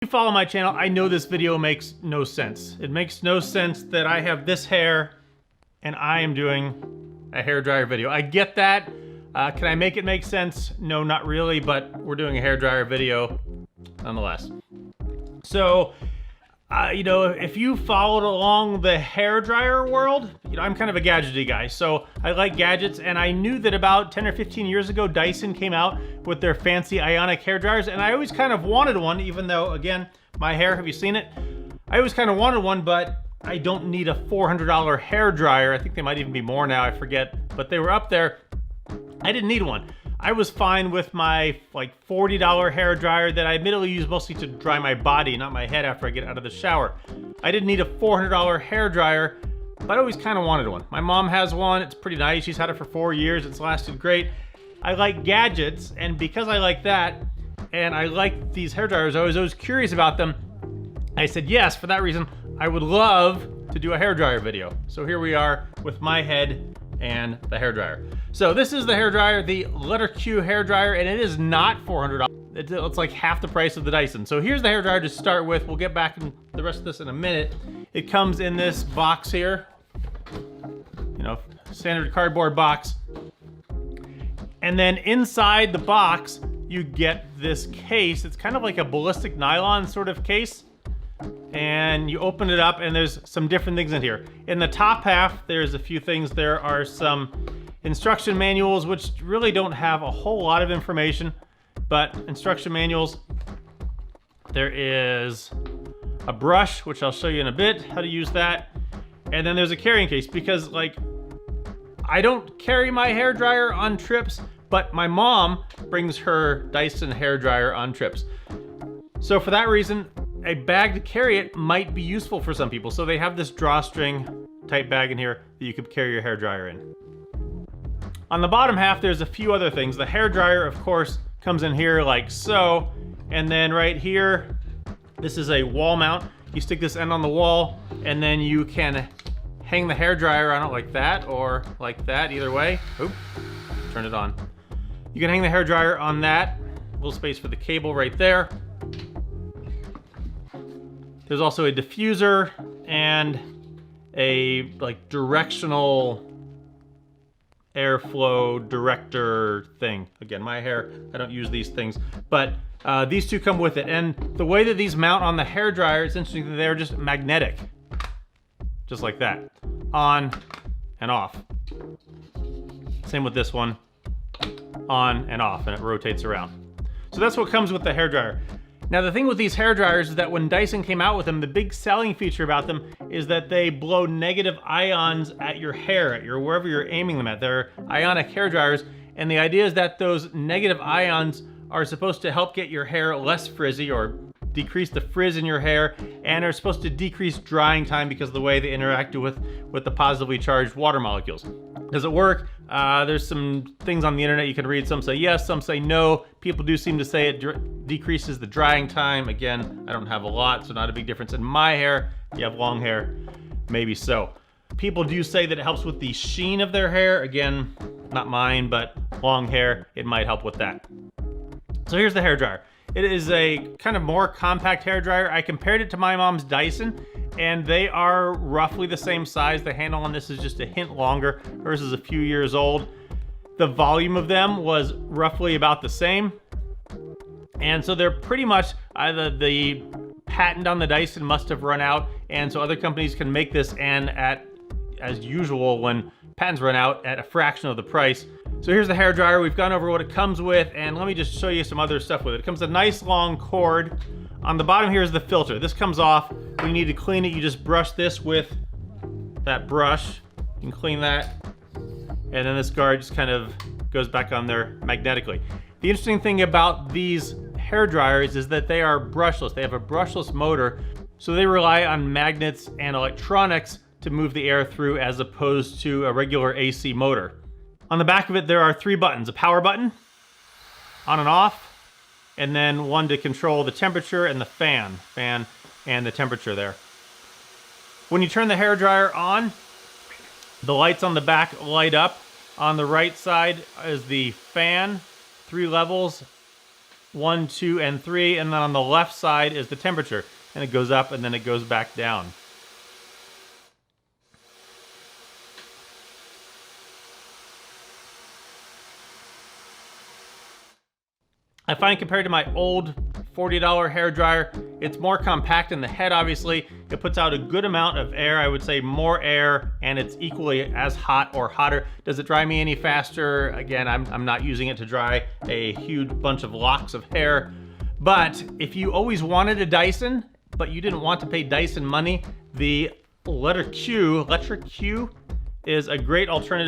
If you follow my channel, I know this video makes no sense. It makes no sense that I have this hair and I am doing a hairdryer video. I get that. Can I make it make sense? No, not really, but we're doing a hairdryer video nonetheless. So, if you followed along the hairdryer world, I'm kind of a gadgety guy, so I like gadgets, and I knew that about 10 or 15 years ago, Dyson came out with their fancy ionic hairdryers, and I always kind of wanted one, even though, again, my hair, have you seen it? I always kind of wanted one, but I don't need a $400 hairdryer. I think they might even be more now, I forget, but they were up there. I didn't need one. I was fine with my $40 hairdryer that I admittedly use mostly to dry my body, not my head after I get out of the shower. I didn't need a $400 hairdryer, but I always kind of wanted one. My mom has one, it's pretty nice. She's had it for 4 years, it's lasted great. I like gadgets, and because I like that, and I like these hairdryers, I was always curious about them. I said yes, for that reason, I would love to do a hairdryer video. So here we are with my head and the hairdryer. So this is the hairdryer, the letter Q hairdryer, and it is not $400. It's like half the price of the Dyson. So here's the hairdryer to start with. We'll get back to the rest of this in a minute. It comes in this box here, standard cardboard box. And then inside the box, you get this case. It's kind of like a ballistic nylon sort of case. And you open it up and there's some different things in here. In the top half, there's a few things. There are some instruction manuals, which really don't have a whole lot of information, but instruction manuals. There is a brush, which I'll show you in a bit, how to use that. And then there's a carrying case, because I don't carry my hairdryer on trips, but my mom brings her Dyson hairdryer on trips. So for that reason, a bag to carry it might be useful for some people. So they have this drawstring type bag in here that you could carry your hairdryer in. On the bottom half, there's a few other things. The hairdryer, of course, comes in here like so. And then right here, this is a wall mount. You stick this end on the wall, and then you can hang the hairdryer on it like that or like that, either way. Oop, turn it on. You can hang the hairdryer on that. A little space for the cable right there. There's also a diffuser and a directional airflow director thing. Again, my hair, I don't use these things, but these two come with it. And the way that these mount on the hairdryer, it's interesting that they're just magnetic. Just like that. On and off. Same with this one. On and off, and it rotates around. So that's what comes with the hairdryer. Now the thing with these hairdryers is that when Dyson came out with them, the big selling feature about them is that they blow negative ions at your hair, at wherever you're aiming them at. They're ionic hairdryers, and the idea is that those negative ions are supposed to help get your hair less frizzy or decrease the frizz in your hair, and are supposed to decrease drying time because of the way they interact with the positively charged water molecules. Does it work? There's some things on the internet you can read. Some say yes, some say no. People do seem to say it decreases the drying time. Again, I don't have a lot, so not a big difference in my hair. If you have long hair, maybe so. People do say that it helps with the sheen of their hair. Again, not mine, but long hair, it might help with that. So here's the hairdryer. It is a kind of more compact hairdryer. I compared it to my mom's Dyson, and they are roughly the same size. The handle on this is just a hint longer. Hers is a few years old. The volume of them was roughly about the same. And so they're pretty much either the patent on the Dyson must have run out, and so other companies can make this, and as usual, when patents run out, at a fraction of the price. So here's the hairdryer. We've gone over what it comes with, and let me just show you some other stuff with it. It comes with a nice long cord. On the bottom here is the filter. This comes off. When you need to clean it, you just brush this with that brush. You can clean that. And then this guard just kind of goes back on there magnetically. The interesting thing about these hairdryers is that they are brushless. They have a brushless motor, so they rely on magnets and electronics to move the air through, as opposed to a regular AC motor. On the back of it, there are 3 buttons: a power button, on and off, and then one to control the temperature and the fan and the temperature there. When you turn the hairdryer on, the lights on the back light up. On the right side is the fan, 3 levels, 1, 2, and 3, and then on the left side is the temperature, and it goes up and then it goes back down. I find compared to my old $40 hair dryer, it's more compact in the head, obviously. It puts out a good amount of air, I would say more air, and it's equally as hot or hotter. Does it dry me any faster? Again, I'm not using it to dry a huge bunch of locks of hair. But if you always wanted a Dyson, but you didn't want to pay Dyson money, the letter Q is a great alternative.